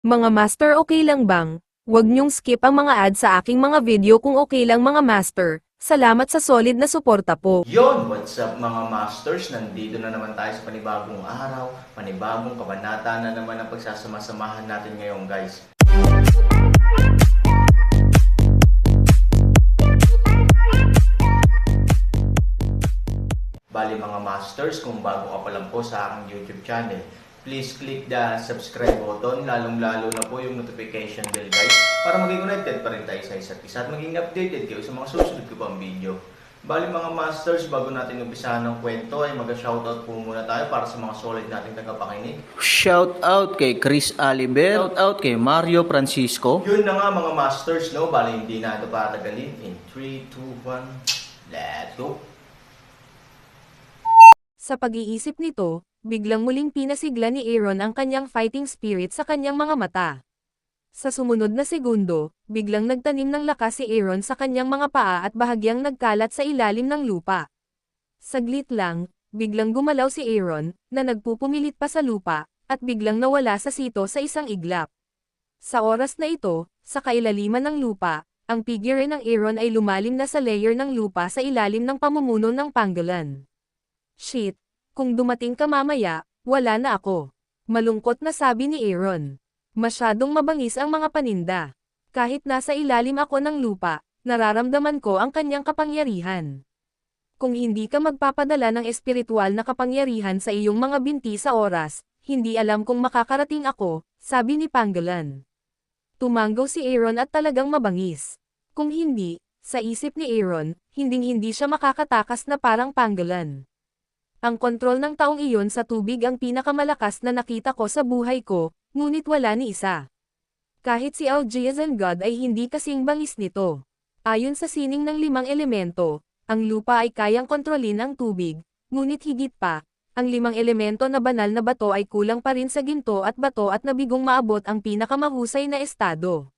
Mga master, okay lang bang? Huwag niyong skip ang mga ads sa aking mga video kung okay lang mga master. Salamat sa solid na suporta po. Yon, what's up mga masters? Nandito na naman tayo sa panibagong araw, panibagong kabanata na naman ang pagsasama-samahan natin ngayon guys. Bali mga masters, kung bago ka pa lang po sa aking YouTube channel, please click the subscribe button, lalong-lalo na po yung notification bell guys, para maging connected pa rin tayo sa isa't isa at maging updated kayo sa mga susunod ko pang video. Bali mga masters, bago natin umpisahan ng kwento ay mag-shoutout po muna tayo para sa mga solid nating tagapakinig. Shoutout kay Chris Aliber, shoutout kay Mario Francisco. Yun na nga mga masters, no? Bali hindi na ito patagalin. In 3, 2, 1, let's go! Sa pag-iisip nito, biglang muling pinasigla ni Aaron ang kanyang fighting spirit sa kanyang mga mata. Sa sumunod na segundo, biglang nagtanim ng lakas si Aaron sa kanyang mga paa at bahagyang nagkalat sa ilalim ng lupa. Saglit lang, biglang gumalaw si Aaron, na nagpupumilit pa sa lupa, at biglang nawala sa sito sa isang iglap. Sa oras na ito, sa kailaliman ng lupa, ang figure ng Aaron ay lumalim na sa layer ng lupa sa ilalim ng pamumuno ng panggalan. Shit, kung dumating ka mamaya, wala na ako. Malungkot na sabi ni Aaron. Masyadong mabangis ang mga paninda. Kahit nasa ilalim ako ng lupa, nararamdaman ko ang kanyang kapangyarihan. Kung hindi ka magpapadala ng espiritual na kapangyarihan sa iyong mga binti sa oras, hindi alam kung makakarating ako, sabi ni Panggalan. Tumanggaw si Aaron at talagang mabangis. Kung hindi, sa isip ni Aaron, hinding-hindi siya makakatakas na parang Panggalan. Ang kontrol ng taong iyon sa tubig ang pinakamalakas na nakita ko sa buhay ko, ngunit wala ni isa. Kahit si Algeazan God ay hindi kasing bangis nito. Ayon sa sining ng 5 elemento, ang lupa ay kayang kontrolin ang tubig, ngunit higit pa, ang 5 elemento na banal na bato ay kulang pa rin sa ginto at bato at nabigong maabot ang pinakamahusay na estado.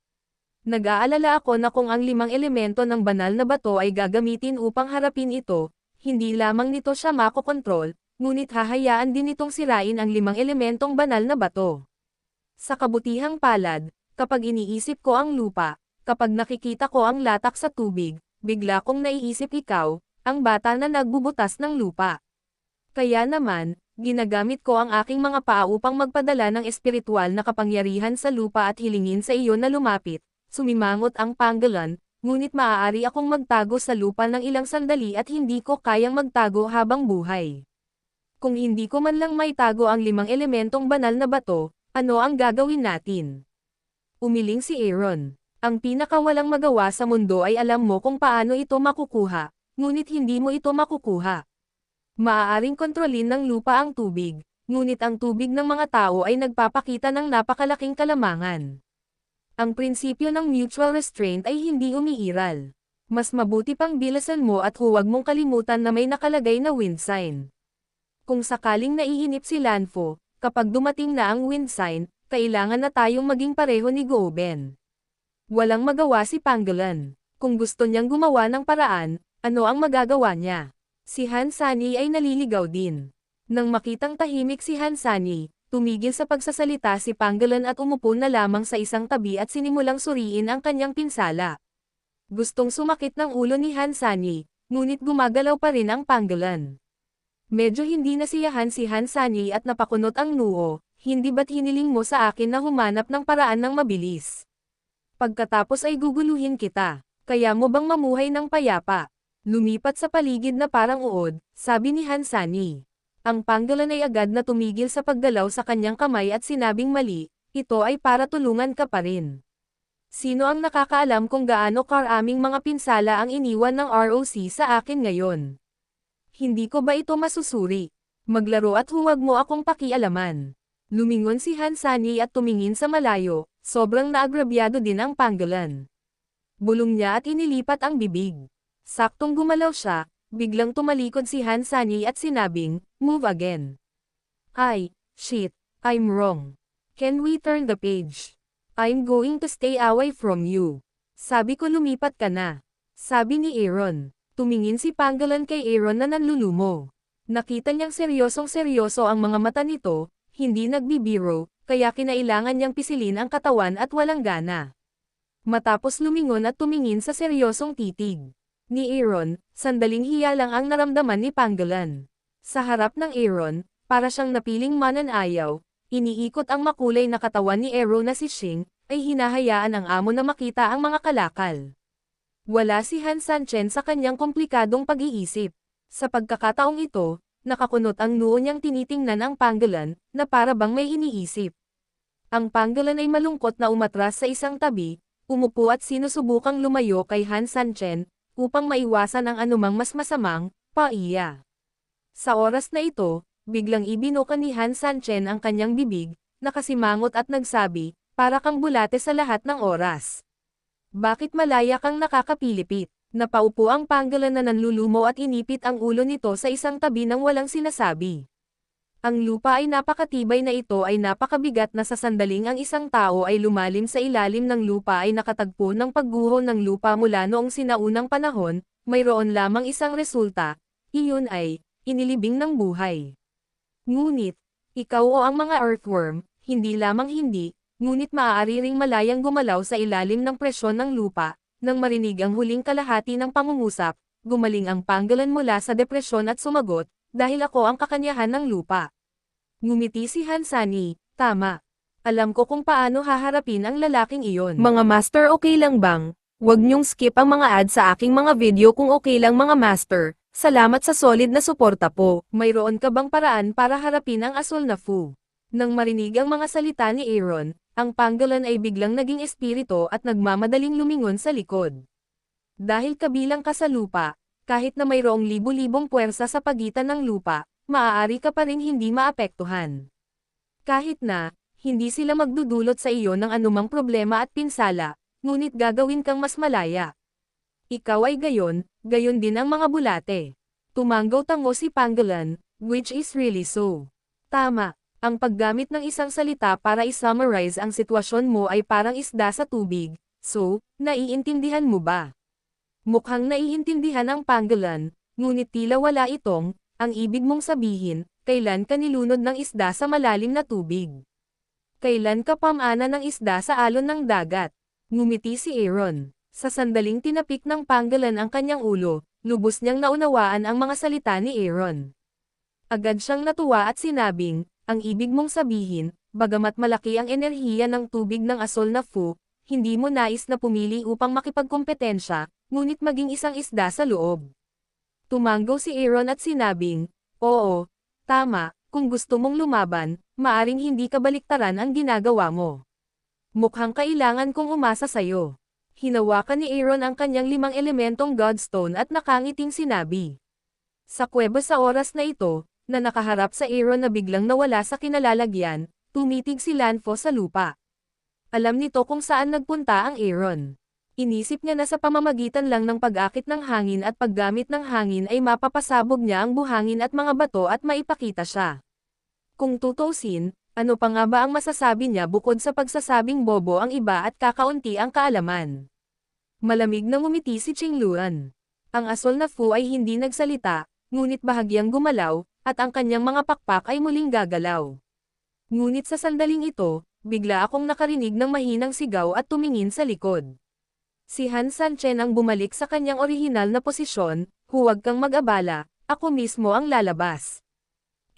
Nag-aalala ako na kung ang 5 elemento ng banal na bato ay gagamitin upang harapin ito, hindi lamang nito siya makokontrol, ngunit hahayaan din itong sirain ang 5 elementong banal na bato. Sa kabutihang palad, kapag iniisip ko ang lupa, kapag nakikita ko ang latak sa tubig, bigla kong naiisip ikaw, ang bata na nagbubutas ng lupa. Kaya naman, ginagamit ko ang aking mga paa upang magpadala ng espiritual na kapangyarihan sa lupa at hilingin sa iyo na lumapit, sumimangot ang Panggalan. Ngunit maaari akong magtago sa lupa ng ilang sandali at hindi ko kayang magtago habang buhay. Kung hindi ko man lang maitago ang 5 elementong banal na bato, ano ang gagawin natin? Umiling si Aaron. Ang pinakawalang magawa sa mundo ay alam mo kung paano ito makukuha, ngunit hindi mo ito makukuha. Maaaring kontrolin ng lupa ang tubig, ngunit ang tubig ng mga tao ay nagpapakita ng napakalaking kalamangan. Ang prinsipyo ng mutual restraint ay hindi umiiral. Mas mabuti pang bilasan mo at huwag mong kalimutan na may nakalagay na wind sign. Kung sakaling naiinip si Lanfo, kapag dumating na ang wind sign, kailangan na tayong maging pareho ni Goben. Walang magawa si Panggalan. Kung gusto niyang gumawa ng paraan, ano ang magagawa niya? Si Hansani ay naliligaw din. Nang makitang tahimik si Hansani, tumigil sa pagsasalita si Panggalan at umupo na lamang sa isang tabi at sinimulang suriin ang kanyang pinsala. Gustong sumakit ng ulo ni Hansani, ngunit gumagalaw pa rin ang Panggalan. Medyo hindi nasiyahan si Hansani at napakunot ang noo, hindi ba't hiniling mo sa akin na humanap ng paraan ng mabilis? Pagkatapos ay guguluhin kita, kaya mo bang mamuhay ng payapa? Lumipat sa paligid na parang uod, sabi ni Hansani. Ang Panggalan ay agad na tumigil sa paggalaw sa kanyang kamay at sinabing mali, ito ay para tulungan ka pa rin. Sino ang nakakaalam kung gaano karaming mga pinsala ang iniwan ng ROC sa akin ngayon? Hindi ko ba ito masusuri? Maglaro at huwag mo akong pakialaman. Lumingon si Hansani at tumingin sa malayo, sobrang naagrabyado din ang Panggalan. Bulong niya at inilipat ang bibig. Saktong gumalaw siya, biglang tumalikod si Hansani at sinabing, move again. Ay, shit, I'm wrong. Can we turn the page? I'm going to stay away from you. Sabi ko lumipat ka na. Sabi ni Aaron. Tumingin si Panggalan kay Aaron na nanlulumo. Nakita niyang seryosong-seryoso ang mga mata nito, hindi nagbibiro, kaya kinailangan niyang pisilin ang katawan at walang gana. Matapos lumingon at tumingin sa seryosong titig ni Aaron, sandaling hiya lang ang naramdaman ni Pangolin. Sa harap ng Aaron, para siyang napiling mananayaw, iniikot ang makulay na katawan ni Aaron na si Xing, ay hinahayaan ang amo na makita ang mga kalakal. Wala si Han Sanchen sa kanyang komplikadong pag-iisip. Sa pagkakataong ito, nakakunot ang noo niyang tinitingnan ang Pangolin, na para bang may iniisip. Ang Pangolin ay malungkot na umatras sa isang tabi, umupo at sinusubukang lumayo kay Han Sanchen, upang maiwasan ang anumang mas masamang paiya. Sa oras na ito, biglang ibinuka ni Han Sanchen ang kanyang bibig, nakasimangot at nagsabi, para kang bulate sa lahat ng oras. Bakit malaya kang nakakapilipit? Napaupo ang Pangolin na nanlulumo at inipit ang ulo nito sa isang tabi ng walang sinasabi. Ang lupa ay napakatibay na ito ay napakabigat na sa sandaling ang isang tao ay lumalim sa ilalim ng lupa ay nakatagpo ng pagguho ng lupa mula noong sinaunang panahon, mayroon lamang isang resulta, iyon ay, inilibing ng buhay. Ngunit, ikaw o ang mga earthworm, hindi lamang hindi, ngunit maaari ring malayang gumalaw sa ilalim ng presyon ng lupa. Nang marinig ang huling kalahati ng pangungusap, gumaling ang Pangolin mula sa depresyon at sumagot, dahil ako ang kakanyahan ng lupa. Ngumiti si Hansani, tama. Alam ko kung paano haharapin ang lalaking iyon. Mga master, okay lang bang? Huwag niyong skip ang mga ads sa aking mga video kung okay lang mga master. Salamat sa solid na suporta po. Mayroon ka bang paraan para harapin ang asul na Fu? Nang marinig ang mga salita ni Aaron, ang Pangolin ay biglang naging espiritu at nagmamadaling lumingon sa likod. Dahil kabilang ka sa lupa, kahit na mayroong libu-libong puwersa sa pagitan ng lupa, maaari ka pa rin hindi maapektuhan. Kahit na, hindi sila magdudulot sa iyo ng anumang problema at pinsala, ngunit gagawin kang mas malaya. Ikaw ay gayon din ang mga bulate. Tumanggaw tango si Pangolin, which is really so. Tama. Ang paggamit ng isang salita para i-summarize ang sitwasyon mo ay parang isda sa tubig, so, naiintindihan mo ba? Mukhang naiintindihan ang Pangolin, ngunit tila wala itong, ang ibig mong sabihin, kailan ka nilunod ng isda sa malalim na tubig? Kailan ka pamana ng isda sa alon ng dagat? Ngumiti si Aaron. Sa sandaling tinapik ng Pangolin ang kanyang ulo, lubos niyang naunawaan ang mga salita ni Aaron. Agad siyang natuwa at sinabing, ang ibig mong sabihin, bagamat malaki ang enerhiya ng tubig ng asul na Fu, hindi mo nais na pumili upang makipagkompetensya, ngunit maging isang isda sa loob. Tumanggaw si Aaron at sinabing, oo, tama, kung gusto mong lumaban, maaring hindi ka baliktaran ang ginagawa mo. Mukhang kailangan kong umasa sayo. Hinawakan ni Aaron ang kanyang 5 elementong Godstone at nakangiting sinabi. Sa kuweba sa oras na ito, na nakaharap sa Aaron na biglang nawala sa kinalalagyan, tumitig si Lanfo sa lupa. Alam nito kung saan nagpunta ang Aaron. Inisip niya na sa pamamagitan lang ng pag-akit ng hangin at paggamit ng hangin ay mapapasabog niya ang buhangin at mga bato at maipakita siya. Kung tutusin, ano pa nga ba ang masasabi niya bukod sa pagsasabing bobo ang iba at kakaunti ang kaalaman? Malamig na ngumiti si Qingluan. Ang asul na Fu ay hindi nagsalita, ngunit bahagyang gumalaw, at ang kanyang mga pakpak ay muling gagalaw. Ngunit sa sandaling ito, bigla akong nakarinig ng mahinang sigaw at tumingin sa likod. Si Han Sanchen ang bumalik sa kanyang orihinal na posisyon, huwag kang mag-abala, ako mismo ang lalabas.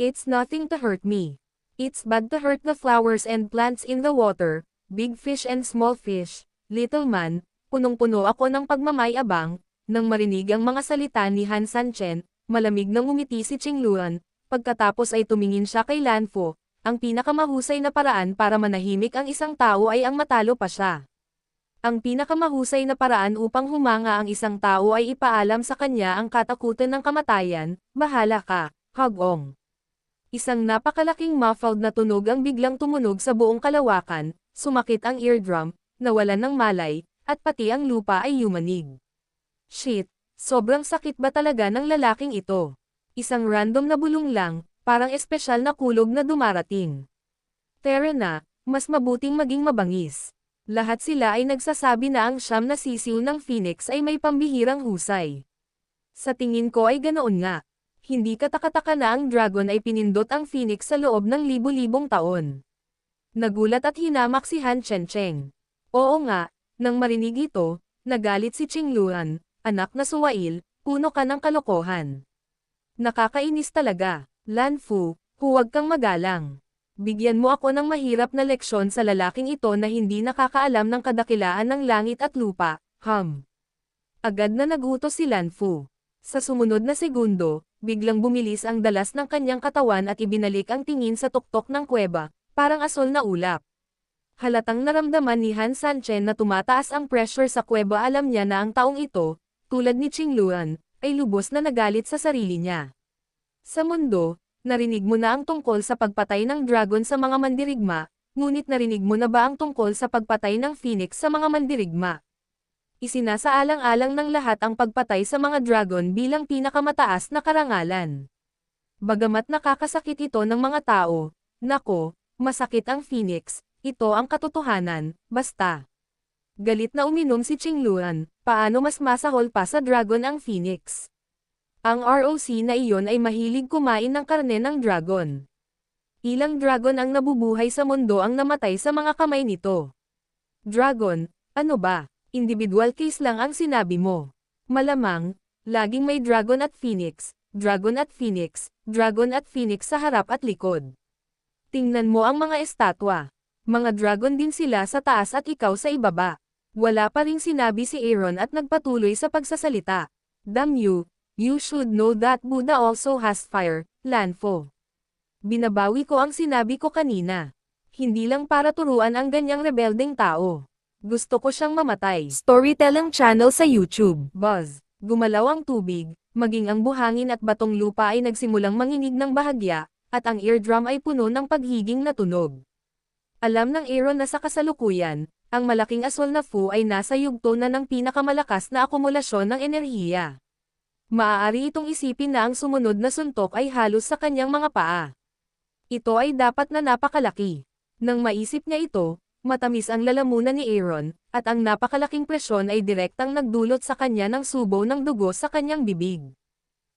It's nothing to hurt me. It's bad to hurt the flowers and plants in the water, big fish and small fish, little man, punong-puno ako ng pagmamayabang, nang marinig ang mga salita ni Han Sanchen. Malamig na ngumiti si Qingluan, pagkatapos ay tumingin siya kay Lanfo, ang pinakamahusay na paraan para manahimik ang isang tao ay ang matalo pa siya. Ang pinakamahusay na paraan upang humanga ang isang tao ay ipaalam sa kanya ang katakutan ng kamatayan, bahala ka, Hagong. Isang napakalaking muffled na tunog ang biglang tumunog sa buong kalawakan, sumakit ang eardrum, nawalan ng malay, at pati ang lupa ay yumanig. Shit! Sobrang sakit ba talaga ng lalaking ito? Isang random na bulong lang, parang espesyal na kulog na dumarating. Tara na, mas mabuting maging mabangis. Lahat sila ay nagsasabi na ang siyam na sisiw ng Phoenix ay may pambihirang husay. Sa tingin ko ay ganoon nga. Hindi katakataka na ang dragon ay pinindot ang Phoenix sa loob ng libu-libong taon. Nagulat at hinamak si Han Chencheng. Oo nga, nang marinig ito, nagalit si Qingluan, anak na suwail, puno ka ng kalokohan. Nakakainis talaga, Lan Fu, huwag kang magalang. Bigyan mo ako ng mahirap na leksyon sa lalaking ito na hindi nakakaalam ng kadakilaan ng langit at lupa, Agad na nagutos si Lan Fu. Sa sumunod na segundo, biglang bumilis ang dalas ng kanyang katawan at ibinalik ang tingin sa tuktok ng kuweba, parang asol na ulap. Halatang naramdaman ni Han Sanchen na tumataas ang pressure sa kuweba. Alam niya na ang taong ito, tulad ni Qingluan, ay lubos na nagalit sa sarili niya. Sa mundo, narinig mo na ang tungkol sa pagpatay ng dragon sa mga mandirigma, ngunit narinig mo na ba ang tungkol sa pagpatay ng phoenix sa mga mandirigma? Isinasaalang-alang ng lahat ang pagpatay sa mga dragon bilang pinakamataas na karangalan. Bagamat nakakasakit ito ng mga tao, nako, masakit ang phoenix, ito ang katotohanan, basta. Galit na uminom si Qingluan, paano mas masahol pa sa dragon ang phoenix? Ang ROC na iyon ay mahilig kumain ng karne ng dragon. Ilang dragon ang nabubuhay sa mundo ang namatay sa mga kamay nito. Dragon, ano ba? Individual case lang ang sinabi mo. Malamang, laging may dragon at phoenix, dragon at phoenix, dragon at phoenix sa harap at likod. Tingnan mo ang mga estatwa. Mga dragon din sila sa taas at ikaw sa ibaba. Wala pa ring sinabi si Aaron at nagpatuloy sa pagsasalita. Damn you, you should know that Buddha also has fire, Lan Fu. Binabawi ko ang sinabi ko kanina. Hindi lang para turuan ang ganyang rebeldeng tao. Gusto ko siyang mamatay. Storytelling channel sa YouTube. Buzz. Gumalaw ang tubig, maging ang buhangin at batong lupa ay nagsimulang manginig ng bahagya, at ang eardrum ay puno ng paghiging na tunog. Alam ng Aaron na sa kasalukuyan, ang malaking aswal na Fu ay nasa yugto na ng pinakamalakas na akumulasyon ng enerhiya. Maaari itong isipin na ang sumunod na suntok ay halos sa kanyang mga paa. Ito ay dapat na napakalaki. Nang maisip niya ito, matamis ang lalamunan ni Aaron, at ang napakalaking presyon ay direktang nagdulot sa kanya ng subo ng dugo sa kanyang bibig.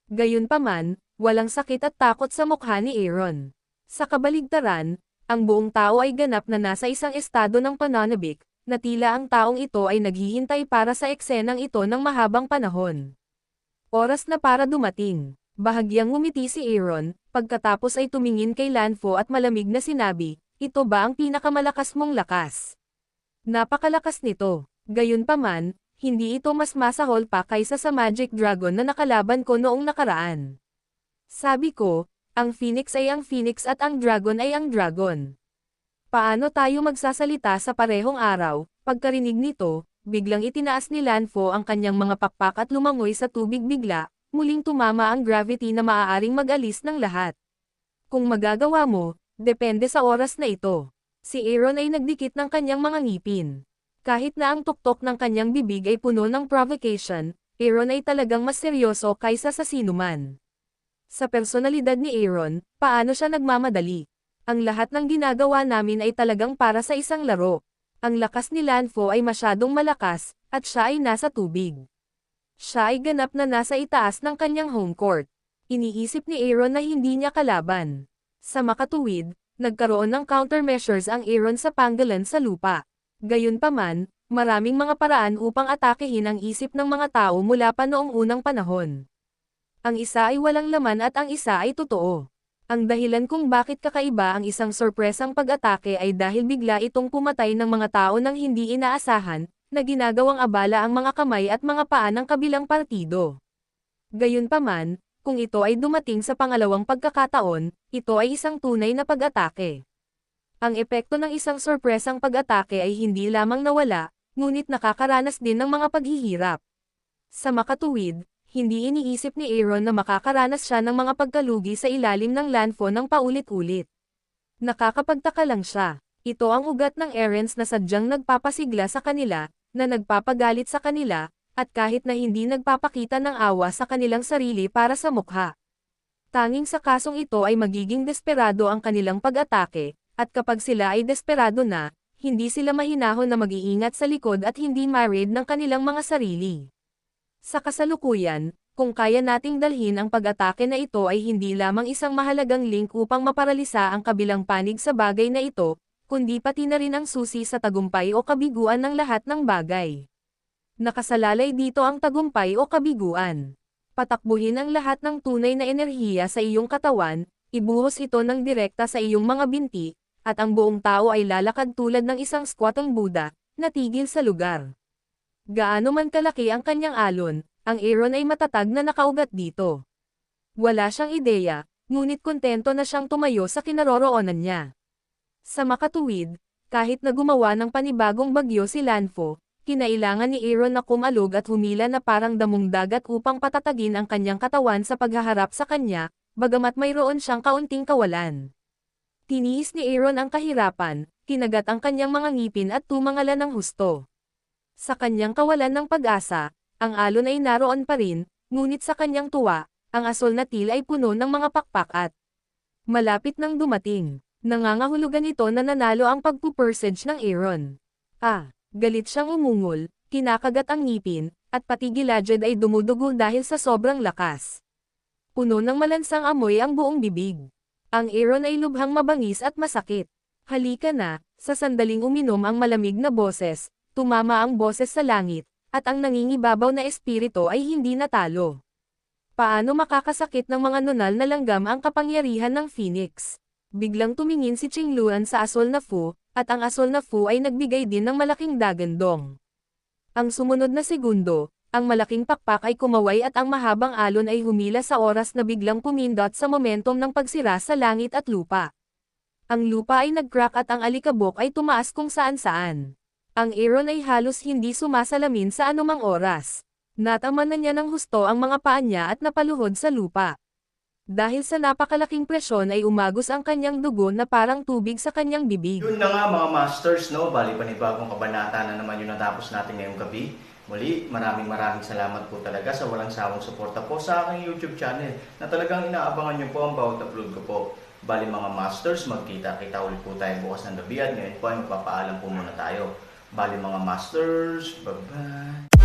Gayunpaman, walang sakit at takot sa mukha ni Aaron. Sa kabaligtaran, ang buong tao ay ganap na nasa isang estado ng pananabik, na tila ang taong ito ay naghihintay para sa eksenang ito ng mahabang panahon. Oras na para dumating. Bahagyang ngumiti si Aaron, pagkatapos ay tumingin kay Lan Fu at malamig na sinabi, ito ba ang pinakamalakas mong lakas? Napakalakas nito. Gayunpaman, hindi ito mas masahol pa kaysa sa Magic Dragon na nakalaban ko noong nakaraan. Sabi ko, ang Phoenix ay ang Phoenix at ang Dragon ay ang Dragon. Paano tayo magsasalita sa parehong araw? Pagkarinig nito, biglang itinaas ni Lan Fu ang kanyang mga pakpak at lumangoy sa tubig bigla, muling tumama ang gravity na maaaring mag-alis ng lahat. Kung magagawa mo, depende sa oras na ito. Si Aaron ay nagdikit ng kanyang mga ngipin. Kahit na ang tuktok ng kanyang bibig ay puno ng provocation, Aaron ay talagang mas seryoso kaysa sa sinuman. Sa personalidad ni Aaron, paano siya nagmamadali? Ang lahat ng ginagawa namin ay talagang para sa isang laro. Ang lakas ni Lan Fu ay masyadong malakas, at siya ay nasa tubig. Siya ay ganap na nasa itaas ng kanyang home court. Iniisip ni Aaron na hindi niya kalaban. Sa makatuwid, nagkaroon ng countermeasures ang Aaron sa panggalan sa lupa. Gayunpaman, maraming mga paraan upang atakehin ang isip ng mga tao mula pa noong unang panahon. Ang isa ay walang laman at ang isa ay totoo. Ang dahilan kung bakit kakaiba ang isang sorpresang pag-atake ay dahil bigla itong pumatay ng mga tao nang hindi inaasahan, na ginagawang abala ang mga kamay at mga paa ng kabilang partido. Gayunpaman, kung ito ay dumating sa pangalawang pagkakataon, ito ay isang tunay na pag-atake. Ang epekto ng isang sorpresang pag-atake ay hindi lamang nawala, ngunit nakakaranas din ng mga paghihirap. Sa makatuwid, hindi iniisip ni Aaron na makakaranas siya ng mga pagkalugi sa ilalim ng Lan Fu ng paulit-ulit. Nakakapagtaka lang siya. Ito ang ugat ng Erens na sadyang nagpapasigla sa kanila, na nagpapagalit sa kanila, at kahit na hindi nagpapakita ng awa sa kanilang sarili para sa mukha. Tanging sa kasong ito ay magiging desperado ang kanilang pag-atake, at kapag sila ay desperado na, hindi sila mahinahon na mag-iingat sa likod at hindi ma-raid ng kanilang mga sarili. Sa kasalukuyan, kung kaya nating dalhin ang pag-atake na ito ay hindi lamang isang mahalagang link upang maparalisa ang kabilang panig sa bagay na ito, kundi pati na rin ang susi sa tagumpay o kabiguan ng lahat ng bagay. Nakasalalay dito ang tagumpay o kabiguan. Patakbuhin ang lahat ng tunay na enerhiya sa iyong katawan, ibuhos ito ng direkta sa iyong mga binti, at ang buong tao ay lalakad tulad ng isang squatting Buddha, natigil sa lugar. Gaano man kalaki ang kanyang alon, ang Aaron ay matatag na nakaugat dito. Wala siyang ideya, ngunit kontento na siyang tumayo sa kinaroroonan niya. Sa makatuwid, kahit na gumawa ng panibagong bagyo si Lanfo, kinailangan ni Aaron na kumalog at humila na parang damong dagat upang patatagin ang kanyang katawan sa paghaharap sa kanya, bagamat mayroon siyang kaunting kawalan. Tiniis ni Aaron ang kahirapan, kinagat ang kanyang mga ngipin at tumangalan ng husto. Sa kanyang kawalan ng pag-asa, ang alon ay naroon pa rin, ngunit sa kanyang tuwa, ang asol na til ay puno ng mga pakpak at malapit nang dumating. Nangangahulugan ito na nanalo ang pagpupursage ng Aaron. Galit siyang umungol, kinakagat ang ngipin, at pati Gilad ay dumudugo dahil sa sobrang lakas. Puno ng malansang amoy ang buong bibig. Ang Aaron ay lubhang mabangis at masakit. Halika na, sa sandaling uminom ang malamig na boses, tumama ang boses sa langit, at ang nangingibabaw na espiritu ay hindi natalo. Paano makakasakit ng mga nunal na langgam ang kapangyarihan ng Phoenix? Biglang tumingin si Qingluan sa asol na Fu, at ang asol na Fu ay nagbigay din ng malaking dagandong. Ang sumunod na segundo, ang malaking pakpak ay kumaway at ang mahabang alon ay humila sa oras na biglang pumindot sa momentum ng pagsira sa langit at lupa. Ang lupa ay nag-crack at ang alikabok ay tumaas kung saan-saan. Ang Aaron ay halos hindi sumasalamin sa anumang oras. Nataman na niya ng husto ang mga paa niya at napaluhod sa lupa. Dahil sa napakalaking presyon ay umagos ang kanyang dugo na parang tubig sa kanyang bibig. Yun na nga mga masters, no? Bali panibagong kabanata na naman yung natapos natin ngayong gabi. Muli, maraming salamat po talaga sa walang sawang suporta po sa aking YouTube channel na talagang inaabangan nyo po ang bawat upload ko po. Bali mga masters, magkita-kita ulit po tayo bukas ng gabi at ngayon po ay magpapaalam po muna tayo. Bali mga masters, bye-bye!